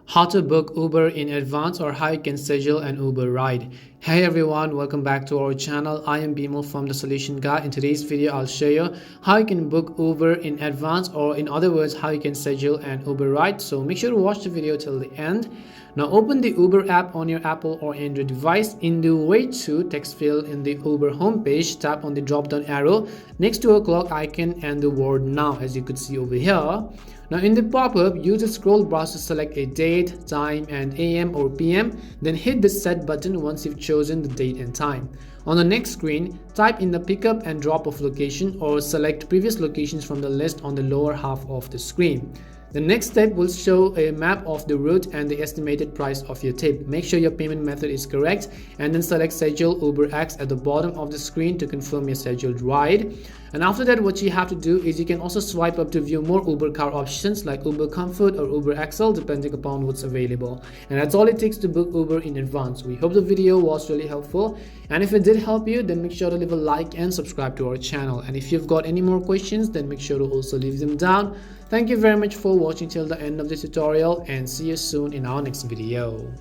How to book Uber in advance or how you can schedule an Uber ride. Hey everyone, welcome back to our channel. I am Bimo from the Solution Guide. In today's video, I'll show you how you can book Uber in advance, or in other words, how you can schedule an Uber ride. So make sure to watch the video till the end. Now open the Uber app on your Apple or Android device. In the way to text field in the Uber homepage, tap on the drop down arrow next to a clock icon and the word now, as you could see over here. Now in the pop-up, use the scroll bar to select a date, time and AM or PM, then hit the set button once you've chosen the date and time. On the next screen, type in the pickup and drop off location or select previous locations from the list on the lower half of the screen. The next step will show a map of the route and the estimated price of your tip. Make sure your payment method is correct and then select Schedule Uber X at the bottom of the screen to confirm your scheduled ride. And after that, what you have to do is you can also swipe up to view more Uber car options like Uber Comfort or Uber XL depending upon what's available. And that's all it takes to book Uber in advance. We hope the video was really helpful, and if it did help you, then make sure to leave a like and subscribe to our channel. And if you've got any more questions, then make sure to also leave them down. Thank you very much for watching till the end of this tutorial, and see you soon in our next video.